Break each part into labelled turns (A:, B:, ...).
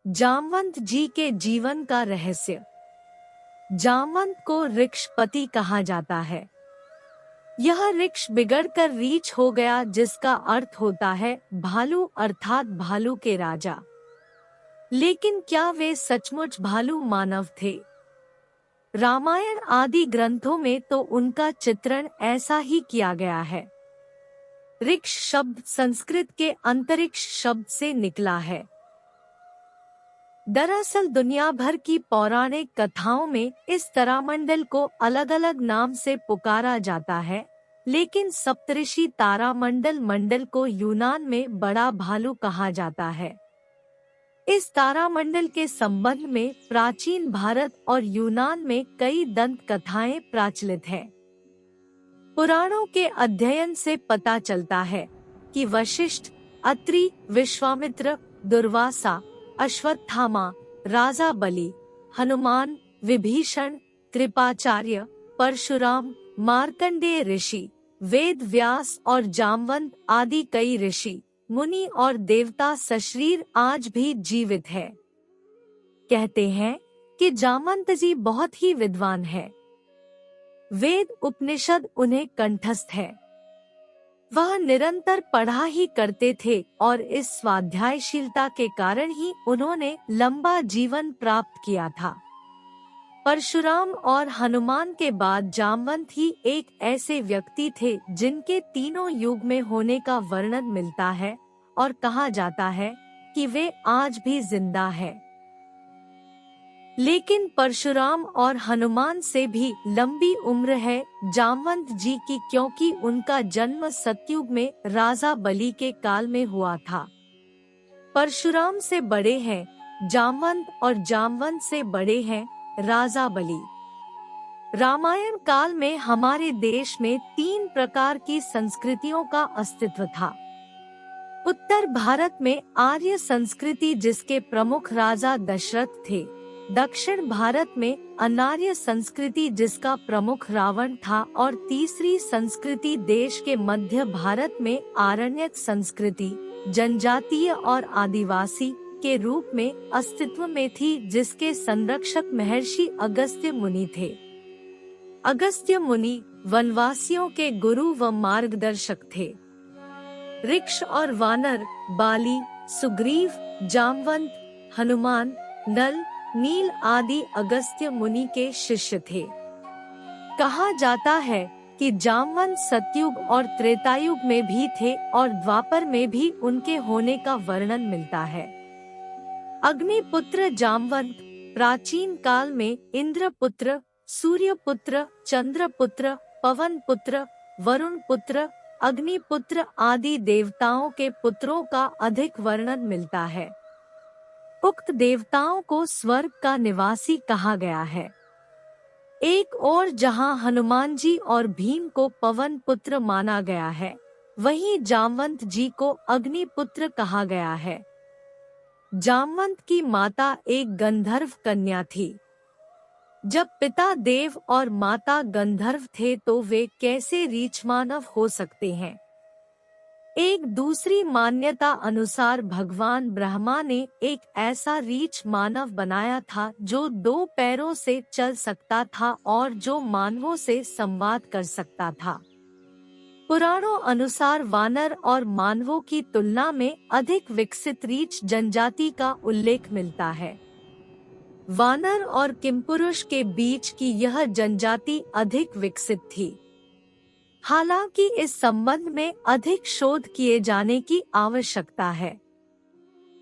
A: जामवंत जी के जीवन का रहस्य। जामवंत को ऋक्षपति कहा जाता है। यह ऋक्ष बिगड़कर रीछ हो गया, जिसका अर्थ होता है भालू अर्थात भालू के राजा। लेकिन क्या वे सचमुच भालू मानव थे? रामायण आदि ग्रंथों में तो उनका चित्रण ऐसा ही किया गया है। ऋक्ष शब्द संस्कृत के अंतरिक्ष शब्द से निकला है। दरअसल दुनिया भर की पौराणिक कथाओं में इस तारामंडल को अलग अलग नाम से पुकारा जाता है, लेकिन सप्तऋषि तारामंडल मंडल को यूनान में बड़ा भालू कहा जाता है। इस तारामंडल के संबंध में प्राचीन भारत और यूनान में कई दंत कथाएं प्रचलित हैं। पुराणों के अध्ययन से पता चलता है कि वशिष्ठ, अत्रि, विश्वामित्र, दुर्वासा, अश्वत्थामा, राजा बलि, हनुमान, विभीषण, कृपाचार्य, परशुराम, मार्कंडेय ऋषि, वेद व्यास और जामवंत आदि कई ऋषि, मुनि और देवता सशरीर आज भी जीवित है। कहते हैं कि जामवंत जी बहुत ही विद्वान है। वेद उपनिषद उन्हें कंठस्थ है। वह निरंतर पढ़ा ही करते थे और इस स्वाध्यायशीलता के कारण ही उन्होंने लंबा जीवन प्राप्त किया था। परशुराम और हनुमान के बाद जामवंत ही एक ऐसे व्यक्ति थे जिनके तीनों युग में होने का वर्णन मिलता है और कहा जाता है कि वे आज भी जिंदा है। लेकिन परशुराम और हनुमान से भी लंबी उम्र है जामवंत जी की, क्योंकि उनका जन्म सतयुग में राजा बलि के काल में हुआ था। परशुराम से बड़े हैं जामवंत और जामवंत से बड़े हैं राजा बलि। रामायण काल में हमारे देश में 3 प्रकार की संस्कृतियों का अस्तित्व था। उत्तर भारत में आर्य संस्कृति जिसके प्रमुख राजा दशरथ थे। दक्षिण भारत में अनार्य संस्कृति जिसका प्रमुख रावण था और तीसरी संस्कृति देश के मध्य भारत में आरण्यक संस्कृति जनजातीय और आदिवासी के रूप में अस्तित्व में थी, जिसके संरक्षक महर्षि अगस्त्य मुनि थे। अगस्त्य मुनि वनवासियों के गुरु व मार्गदर्शक थे। ऋक्ष और वानर बाली, सुग्रीव, जामवंत, हनुमान, नल, नील आदि अगस्त्य मुनि के शिष्य थे। कहा जाता है कि जामवंत सतयुग और त्रेतायुग में भी थे और द्वापर में भी उनके होने का वर्णन मिलता है। अग्निपुत्र जामवंत प्राचीन काल में इंद्रपुत्र, सूर्यपुत्र, चंद्रपुत्र, पवनपुत्र, वरुण पुत्र, अग्निपुत्र आदि देवताओं के पुत्रों का अधिक वर्णन मिलता है। उक्त देवताओं को स्वर्ग का निवासी कहा गया है। एक और जहां हनुमान जी और भीम को पवन पुत्र माना गया है, वहीं जामवंत जी को अग्निपुत्र कहा गया है। जामवंत की माता एक गंधर्व कन्या थी। जब पिता देव और माता गंधर्व थे तो वे कैसे रीछ मानव हो सकते हैं? एक दूसरी मान्यता अनुसार भगवान ब्रह्मा ने एक ऐसा रीछ मानव बनाया था जो 2 पैरों से चल सकता था और जो मानवों से संवाद कर सकता था। पुराणों अनुसार वानर और मानवों की तुलना में अधिक विकसित रीछ जनजाति का उल्लेख मिलता है। वानर और किमपुरुष के बीच की यह जनजाति अधिक विकसित थी। हालांकि इस संबंध में अधिक शोध किए जाने की आवश्यकता है।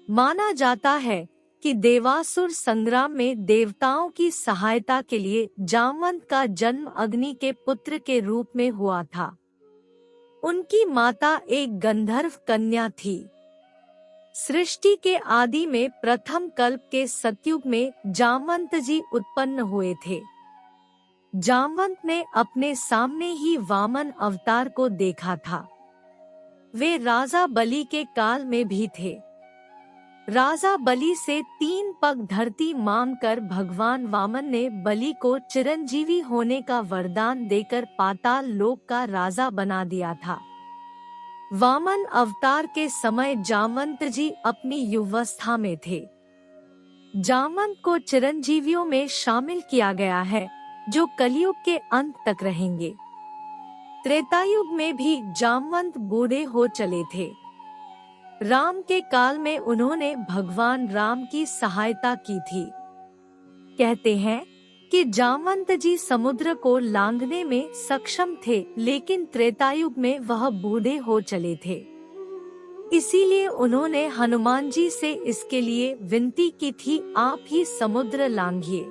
A: माना जाता है कि देवासुर संग्राम में देवताओं की सहायता के लिए जामवंत का जन्म अग्नि के पुत्र के रूप में हुआ था। उनकी माता एक गंधर्व कन्या थी। सृष्टि के आदि में प्रथम कल्प के सतयुग में जामवंत जी उत्पन्न हुए थे। जामवंत ने अपने सामने ही वामन अवतार को देखा था। वे राजा बलि के काल में भी थे। राजा बलि से 3 पग धरती मांगकर भगवान वामन ने बलि को चिरंजीवी होने का वरदान देकर पाताल लोक का राजा बना दिया था। वामन अवतार के समय जामवंत जी अपनी युवावस्था में थे। जामवंत को चिरंजीवियों में शामिल किया गया है जो कलयुग के अंत तक रहेंगे। त्रेतायुग में भी जामवंत बूढ़े हो चले थे। राम के काल में उन्होंने भगवान राम की सहायता की थी। कहते हैं कि जामवंत जी समुद्र को लांघने में सक्षम थे, लेकिन त्रेतायुग में वह बूढ़े हो चले थे। इसीलिए उन्होंने हनुमान जी से इसके लिए विनती की थी, आप ही समुद्र लांघिए।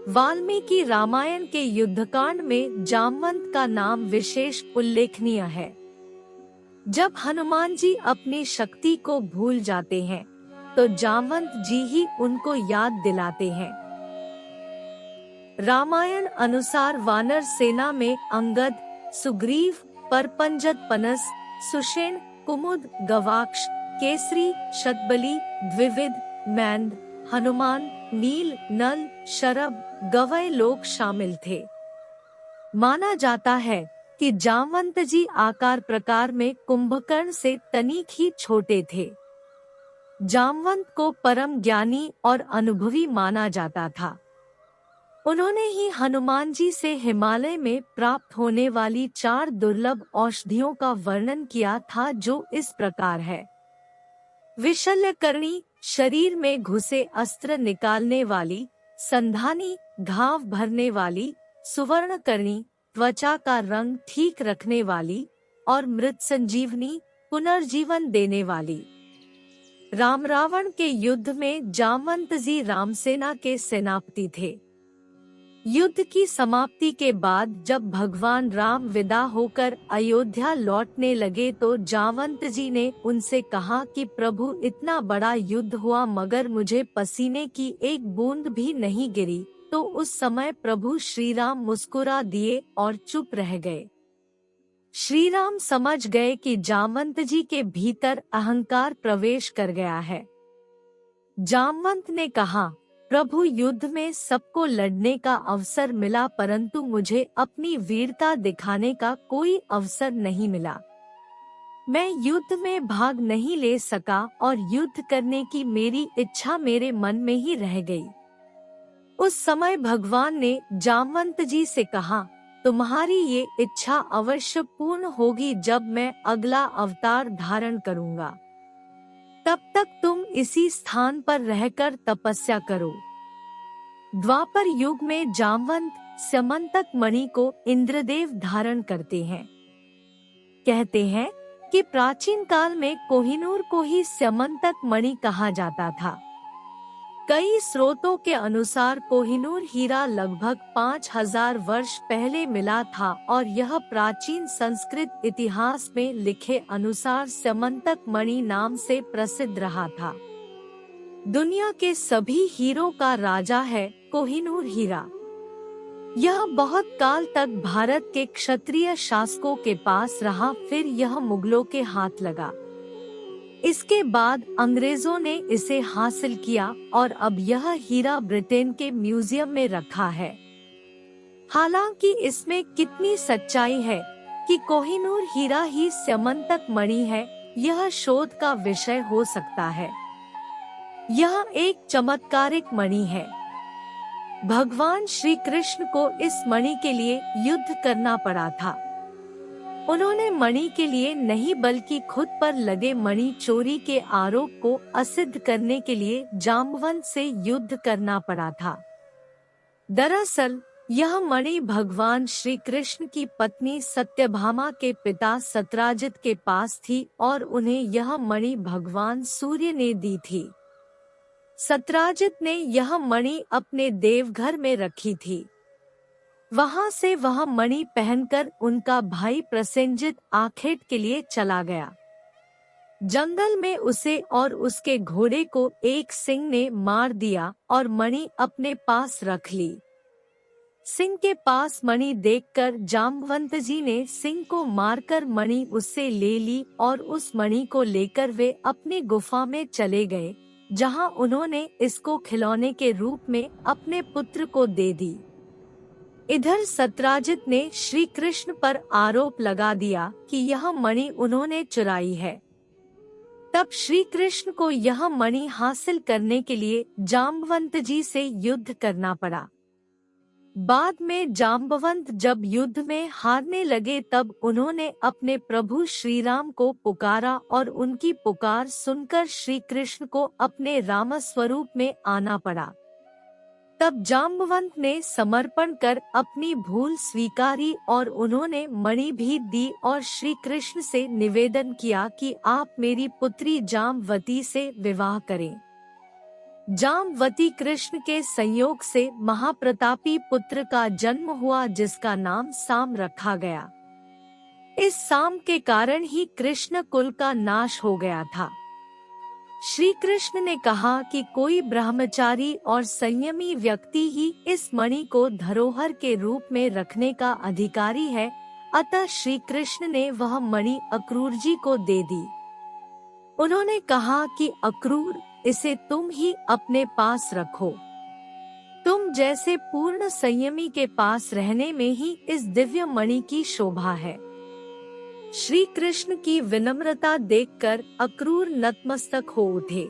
A: वाल्मीकि रामायण के युद्धकांड में जामवंत का नाम विशेष उल्लेखनीय है। जब हनुमान जी अपनी शक्ति को भूल जाते हैं तो जामवंत जी ही उनको याद दिलाते हैं। रामायण अनुसार वानर सेना में अंगद, सुग्रीव, परपंजत, पनस, सुषेण, कुमुद, गवाक्ष, केसरी, शतबली, द्विविद, मैंद, हनुमान, नील, नल, शरभ, गवय लोग शामिल थे। माना जाता है कि जामवंत जी आकार प्रकार में कुंभकर्ण से तनिक ही छोटे थे। जामवंत को परम ज्ञानी और अनुभवी माना जाता था। उन्होंने ही हनुमान जी से हिमालय में प्राप्त होने वाली 4 दुर्लभ औषधियों का वर्णन किया था, जो इस प्रकार है। विशल्यकर्णी, शरीर में घुसे अस्त्र निकालने वाली, संधानी, घाव भरने वाली, सुवर्णकर्णी, त्वचा का रंग ठीक रखने वाली, और मृत संजीवनी, पुनर्जीवन देने वाली। राम रावण के युद्ध में जामवंत जी रामसेना के सेनापति थे। युद्ध की समाप्ति के बाद जब भगवान राम विदा होकर अयोध्या लौटने लगे तो जामवंत जी ने उनसे कहा कि प्रभु, इतना बड़ा युद्ध हुआ मगर मुझे पसीने की एक बूंद भी नहीं गिरी। तो उस समय प्रभु श्री राम मुस्कुरा दिए और चुप रह गए। श्री राम समझ गए कि जामवंत जी के भीतर अहंकार प्रवेश कर गया है। जामवंत ने कहा, प्रभु, युद्ध में सबको लड़ने का अवसर मिला परंतु मुझे अपनी वीरता दिखाने का कोई अवसर नहीं मिला। मैं युद्ध में भाग नहीं ले सका और युद्ध करने की मेरी इच्छा मेरे मन में ही रह गई। उस समय भगवान ने जामवंत जी से कहा, तुम्हारी ये इच्छा अवश्य पूर्ण होगी जब मैं अगला अवतार धारण करूंगा। तब तक तुम इसी स्थान पर रहकर तपस्या करो। द्वापर युग में जामवंत स्यमंतक मणि को इंद्रदेव धारण करते हैं। कहते हैं कि प्राचीन काल में कोहिनूर को ही स्यमंतक मणि कहा जाता था। कई स्रोतों के अनुसार कोहिनूर हीरा लगभग 5000 वर्ष पहले मिला था और यह प्राचीन संस्कृत इतिहास में लिखे अनुसार स्यमंतक मणि नाम से प्रसिद्ध रहा था। दुनिया के सभी हीरों का राजा है कोहिनूर हीरा। यह बहुत काल तक भारत के क्षत्रिय शासकों के पास रहा, फिर यह मुगलों के हाथ लगा। इसके बाद अंग्रेजों ने इसे हासिल किया और अब यह हीरा ब्रिटेन के म्यूजियम में रखा है। हालांकि इसमें कितनी सच्चाई है कि कोहिनूर हीरा ही स्यमंतक मणि है, यह शोध का विषय हो सकता है। यह एक चमत्कारिक मणि है। भगवान श्री कृष्ण को इस मणि के लिए युद्ध करना पड़ा था। उन्होंने मणि के लिए नहीं बल्कि खुद पर लगे मणि चोरी के आरोप को असिद्ध करने के लिए जाम्बवंत से युद्ध करना पड़ा था। दरअसल यह मणि भगवान श्री कृष्ण की पत्नी सत्यभामा के पिता सत्राजित के पास थी और उन्हें यह मणि भगवान सूर्य ने दी थी। सत्राजित ने यह मणि अपने देवघर में रखी थी। वहां से वह मणि पहनकर उनका भाई प्रसेनजित आखेट के लिए चला गया। जंगल में उसे और उसके घोड़े को एक सिंह ने मार दिया और मणि अपने पास रख ली। सिंह के पास मणि देखकर जाम्बवंत जी ने सिंह को मारकर मणि उससे ले ली और उस मणि को लेकर वे अपनी गुफा में चले गए, जहां उन्होंने इसको खिलौने के रूप में अपने पुत्र को दे दी। इधर सत्राजित ने श्री कृष्ण पर आरोप लगा दिया कि यह मणि उन्होंने चुराई है। तब श्री कृष्ण को यह मणि हासिल करने के लिए जाम्बवंत जी से युद्ध करना पड़ा। बाद में जाम्बवंत जब युद्ध में हारने लगे तब उन्होंने अपने प्रभु श्री राम को पुकारा और उनकी पुकार सुनकर श्री कृष्ण को अपने राम स्वरूप में आना पड़ा। तब जाम्बवंत ने समर्पण कर अपनी भूल स्वीकारी और उन्होंने मणि भी दी और श्री कृष्ण से निवेदन किया कि आप मेरी पुत्री जाम्बवती से विवाह करें। जाम्बवती कृष्ण के संयोग से महाप्रतापी पुत्र का जन्म हुआ जिसका नाम साम रखा गया। इस साम के कारण ही कृष्ण कुल का नाश हो गया था। श्री कृष्ण ने कहा कि कोई ब्रह्मचारी और संयमी व्यक्ति ही इस मणि को धरोहर के रूप में रखने का अधिकारी है, अतः श्री कृष्ण ने वह मणि अक्रूर जी को दे दी। उन्होंने कहा कि अक्रूर, इसे तुम ही अपने पास रखो। तुम जैसे पूर्ण संयमी के पास रहने में ही इस दिव्य मणि की शोभा है। श्री कृष्ण की विनम्रता देखकर अक्रूर नतमस्तक हो उठे।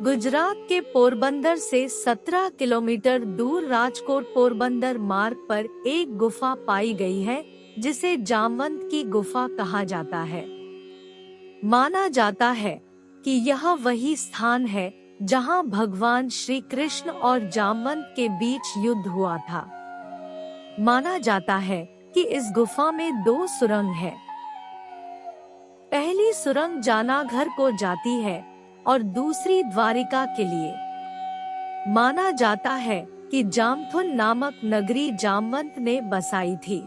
A: गुजरात के पोरबंदर से 17 किलोमीटर दूर राजकोट पोरबंदर मार्ग पर एक गुफा पाई गई है जिसे जामवंत की गुफा कहा जाता है। माना जाता है कि यह वही स्थान है जहां भगवान श्री कृष्ण और जामवंत के बीच युद्ध हुआ था। माना जाता है कि इस गुफा में 2 सुरंग है। पहली सुरंग जानाघर को जाती है और दूसरी द्वारिका के लिए। माना जाता है कि जामथुन नामक नगरी जामवंत ने बसाई थी।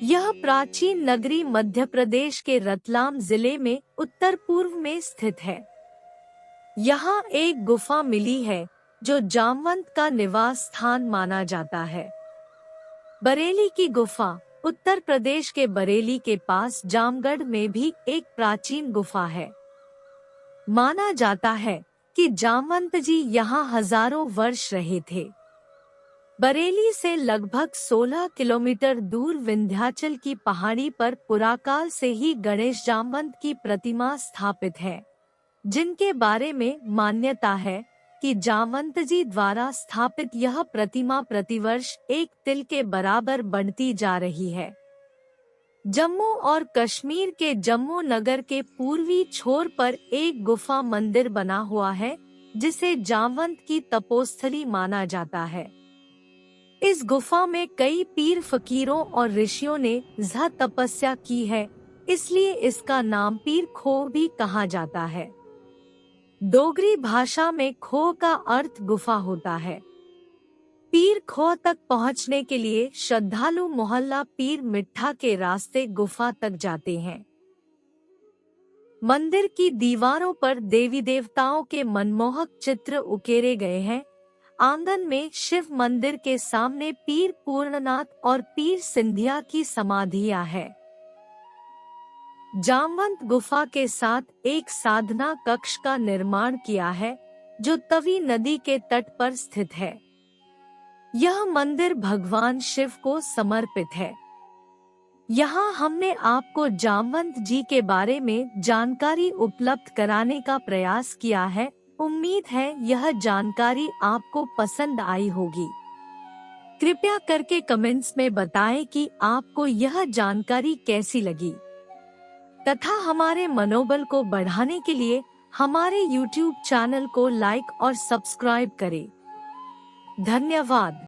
A: यह प्राचीन नगरी मध्य प्रदेश के रतलाम जिले में उत्तर पूर्व में स्थित है। यहाँ एक गुफा मिली है जो जामवंत का निवास स्थान माना जाता है। बरेली की गुफा उत्तर प्रदेश के बरेली के पास जामगढ़ में भी एक प्राचीन गुफा है। माना जाता है कि जामवंत जी यहाँ हजारों वर्ष रहे थे। बरेली से लगभग 16 किलोमीटर दूर विंध्याचल की पहाड़ी पर पुराकाल से ही गणेश जामवंत की प्रतिमा स्थापित है, जिनके बारे में मान्यता है कि जामवंत जी द्वारा स्थापित यह प्रतिमा प्रतिवर्ष 1 तिल के बराबर बढ़ती जा रही है। जम्मू और कश्मीर के जम्मू नगर के पूर्वी छोर पर एक गुफा मंदिर बना हुआ है जिसे जामवंत की तपोस्थली माना जाता है। इस गुफा में कई पीर फकीरों और ऋषियों ने तपस्या की है, इसलिए इसका नाम पीर खो भी कहा जाता है। डोगरी भाषा में खो का अर्थ गुफा होता है। पीर खो तक पहुंचने के लिए श्रद्धालु मोहल्ला पीर मिठा के रास्ते गुफा तक जाते हैं। मंदिर की दीवारों पर देवी देवताओं के मनमोहक चित्र उकेरे गए हैं। आंगन में शिव मंदिर के सामने पीर पूर्णनाथ और पीर सिंधिया की समाधियां है। जामवंत गुफा के साथ एक साधना कक्ष का निर्माण किया है जो तवी नदी के तट पर स्थित है। यह मंदिर भगवान शिव को समर्पित है। यहाँ हमने आपको जामवंत जी के बारे में जानकारी उपलब्ध कराने का प्रयास किया है। उम्मीद है यह जानकारी आपको पसंद आई होगी। कृपया करके कमेंट्स में बताएं कि आपको यह जानकारी कैसी लगी तथा हमारे मनोबल को बढ़ाने के लिए हमारे YouTube चैनल को लाइक और सब्सक्राइब करें। धन्यवाद।